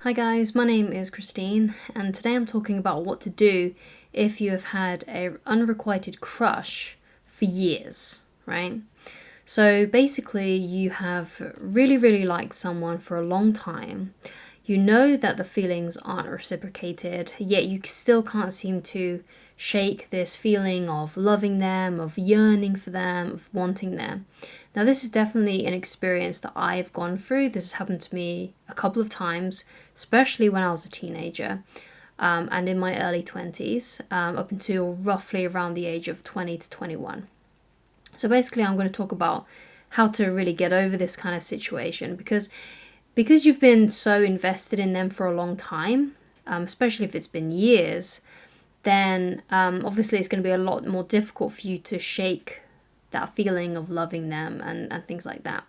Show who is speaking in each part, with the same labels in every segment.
Speaker 1: Hi guys, my name is Christine, and today I'm talking about what to do if you have had an unrequited crush for years, right? So basically, you have really liked someone for a long time. You know that the feelings aren't reciprocated, yet you still can't seem to shake this feeling of loving them, of yearning for them, of wanting them. Now, this is definitely an experience that I've gone through. This has happened to me a couple of times, especially when I was a teenager and in my early 20s, up until roughly around the age of 20 to 21. So basically, I'm going to talk about how to really get over this kind of situation because you've been so invested in them for a long time, especially if it's been years, then obviously it's going to be a lot more difficult for you to shake that feeling of loving them and things like that.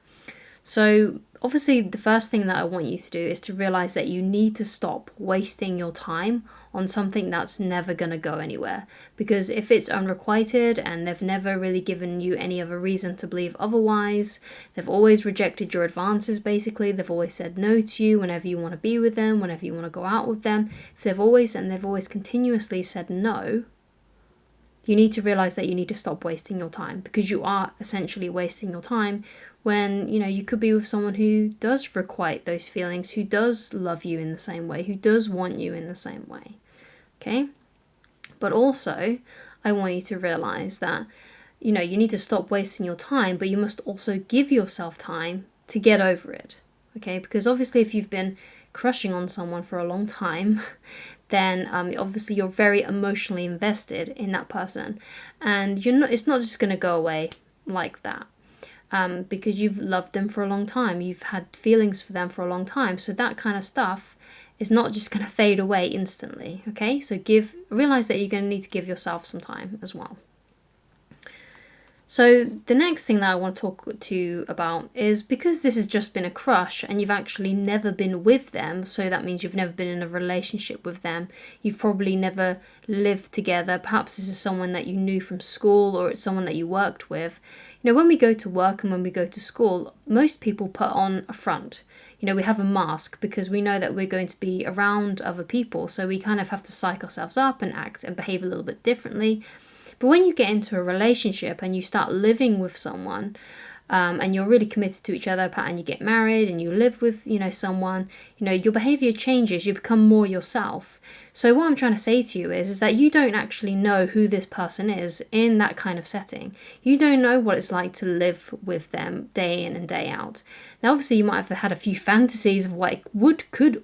Speaker 1: So obviously the first thing that I want you to do is to realize that you need to stop wasting your time on something that's never going to go anywhere. Because if it's unrequited and they've never really given you any other reason to believe otherwise, they've always rejected your advances basically, they've always said no to you whenever you want to be with them, whenever you want to go out with them, if they've always continuously said no, you need to realize that you need to stop wasting your time, because you are essentially wasting your time when, you could be with someone who does requite those feelings, who does love you in the same way, who does want you in the same way. Okay? But also, I want you to realize that, you need to stop wasting your time, but you must also give yourself time to get over it. Okay? Because obviously if you've been crushing on someone for a long time, then obviously you're very emotionally invested in that person, and it's not just going to go away like that, because you've loved them for a long time, you've had feelings for them for a long time, so that kind of stuff is not just going to fade away instantly. Okay, so realize that you're going to need to give yourself some time as well. So the next thing that I want to talk to you about is, because this has just been a crush and you've actually never been with them, so that means you've never been in a relationship with them, you've probably never lived together, perhaps this is someone that you knew from school or it's someone that you worked with. When we go to work and when we go to school, most people put on a front. We have a mask because we know that we're going to be around other people, so we kind of have to psych ourselves up and act and behave a little bit differently. But when you get into a relationship and you start living with someone, and you're really committed to each other, and you get married and you live with, someone, your behavior changes, you become more yourself. So what I'm trying to say to you is that you don't actually know who this person is in that kind of setting. You don't know what it's like to live with them day in and day out. Now, obviously, you might have had a few fantasies of what it could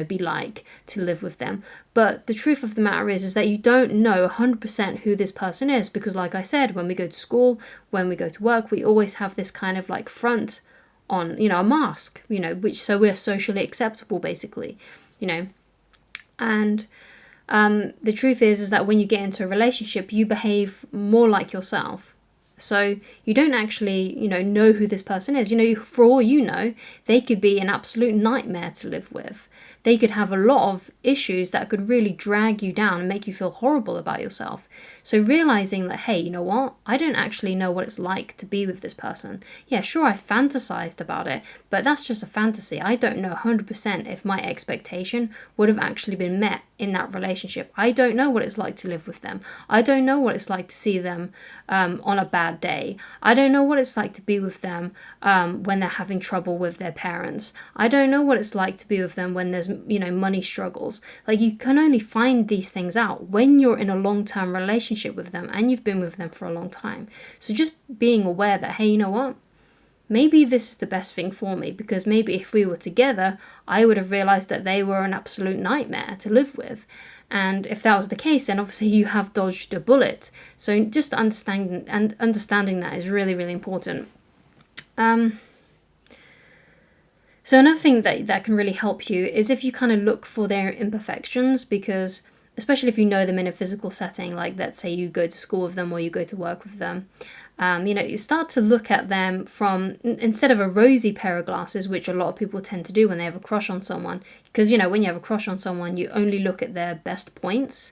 Speaker 1: be like to live with them. But the truth of the matter is that you don't know 100% who this person is, because like I said, when we go to school, when we go to work, we always have this kind of like front on, a mask, which, so we're socially acceptable basically, and the truth is that when you get into a relationship, you behave more like yourself. So you don't actually, know who this person is. For all you know, they could be an absolute nightmare to live with. They could have a lot of issues that could really drag you down and make you feel horrible about yourself. So realizing that, hey, you know what? I don't actually know what it's like to be with this person. Yeah, sure, I fantasized about it, but that's just a fantasy. I don't know 100% if my expectation would have actually been met in that relationship. I don't know what it's like to live with them. I don't know what it's like to see them on a bad day. I don't know what it's like to be with them when they're having trouble with their parents. I don't know what it's like to be with them when there's money struggles. Like, you can only find these things out when you're in a long-term relationship with them and you've been with them for a long time. So just being aware that, hey, you know what? Maybe this is the best thing for me, because maybe if we were together, I would have realized that they were an absolute nightmare to live with. And if that was the case, then obviously you have dodged a bullet. So just understanding that is really important. So another thing that can really help you is if you kind of look for their imperfections, because especially if you know them in a physical setting, like let's say you go to school with them or you go to work with them, you start to look at them from, instead of a rosy pair of glasses, which a lot of people tend to do when they have a crush on someone, because, when you have a crush on someone, you only look at their best points.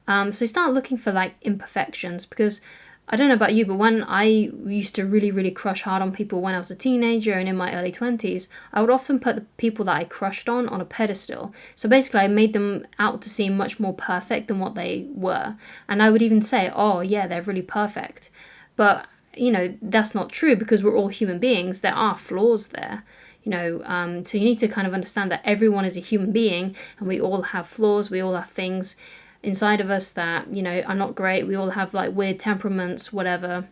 Speaker 1: So start looking for like imperfections, because I don't know about you, but when I used to really, really crush hard on people when I was a teenager and in my early 20s, I would often put the people that I crushed on a pedestal. So basically, I made them out to seem much more perfect than what they were. And I would even say, oh, yeah, they're really perfect. But, that's not true because we're all human beings. There are flaws there. So you need to kind of understand that everyone is a human being and we all have flaws, we all have things inside of us that, are not great. We all have like weird temperaments, whatever.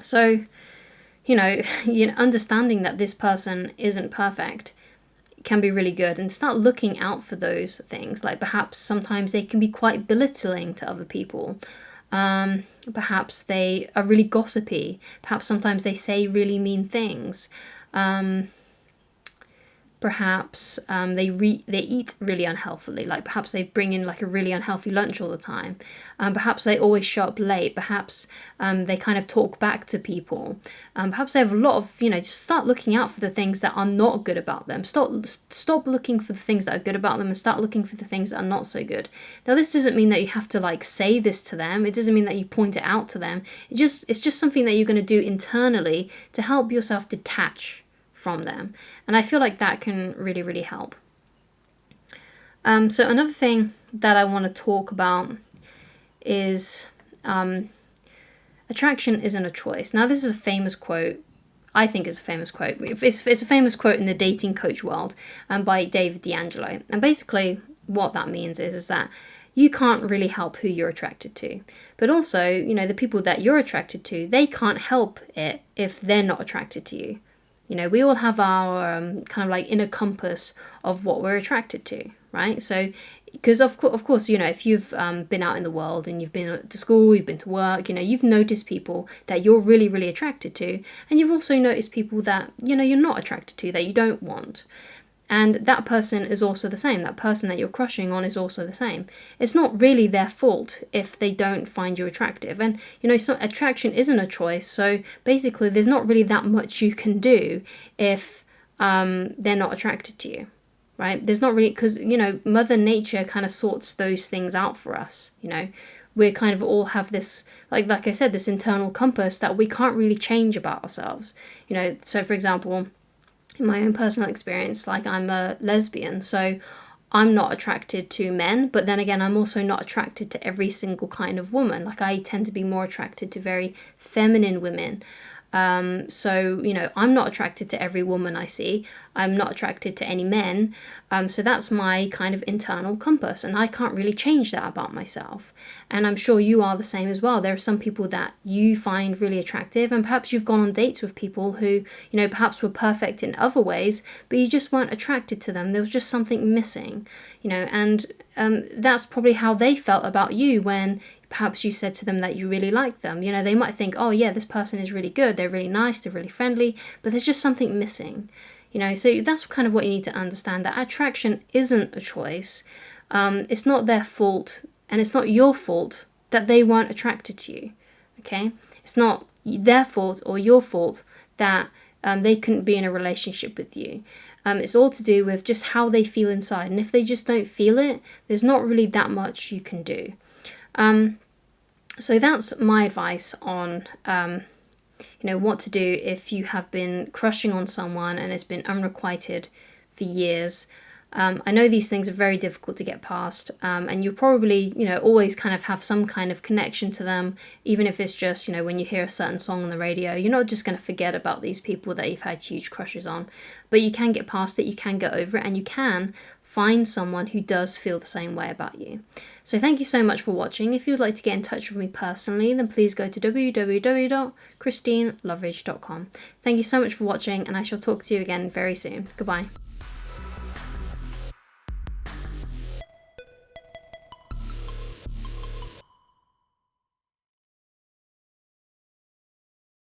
Speaker 1: So, understanding that this person isn't perfect can be really good, and start looking out for those things. Like perhaps sometimes they can be quite belittling to other people. Perhaps they are really gossipy. Perhaps sometimes they say really mean things. Perhaps they eat really unhealthily. Like perhaps they bring in like a really unhealthy lunch all the time. Perhaps they always show up late. Perhaps they kind of talk back to people. Perhaps they have a lot of, just start looking out for the things that are not good about them. Stop looking for the things that are good about them and start looking for the things that are not so good. Now this doesn't mean that you have to like say this to them. It doesn't mean that you point it out to them. It's just something that you're going to do internally to help yourself detach from them. And I feel like that can really, really help. So another thing that I want to talk about is attraction isn't a choice. Now this is a famous quote. I think it's a famous quote. It's a famous quote in the dating coach world by David D'Angelo. And basically what that means is that you can't really help who you're attracted to. But also, the people that you're attracted to, they can't help it if they're not attracted to you. We all have our kind of like inner compass of what we're attracted to, right? So, because of course, if you've been out in the world and you've been to school, you've been to work, you've noticed people that you're really, really attracted to. And you've also noticed people that, you're not attracted to, that you don't want. And that person is also the same. That person that you're crushing on is also the same. It's not really their fault if they don't find you attractive. And, so attraction isn't a choice. So basically, there's not really that much you can do if they're not attracted to you, right? There's not really, because, Mother Nature kind of sorts those things out for us, We kind of all have this, like I said, this internal compass that we can't really change about ourselves. So for example, in my own personal experience, like I'm a lesbian, so I'm not attracted to men, but then again, I'm also not attracted to every single kind of woman. Like I tend to be more attracted to very feminine women. So, I'm not attracted to every woman I see. I'm not attracted to any men. So that's my kind of internal compass, and I can't really change that about myself. And I'm sure you are the same as well. There are some people that you find really attractive, and perhaps you've gone on dates with people who, perhaps were perfect in other ways, but you just weren't attracted to them. There was just something missing, and that's probably how they felt about you when perhaps you said to them that you really like them. They might think, oh yeah, this person is really good, they're really nice, they're really friendly, but there's just something missing. So that's kind of what you need to understand, that attraction isn't a choice. It's not their fault, and it's not your fault that they weren't attracted to you, okay? It's not their fault or your fault that they couldn't be in a relationship with you. It's all to do with just how they feel inside, and if they just don't feel it, there's not really that much you can do. So that's my advice on, what to do if you have been crushing on someone and it's been unrequited for years. I know these things are very difficult to get past, and you probably, always kind of have some kind of connection to them, even if it's just, when you hear a certain song on the radio, you're not just going to forget about these people that you've had huge crushes on, but you can get past it, you can get over it, and you can find someone who does feel the same way about you. So thank you so much for watching. If you'd like to get in touch with me personally, then please go to www.christineloveridge.com. Thank you so much for watching, and I shall talk to you again very soon. Goodbye.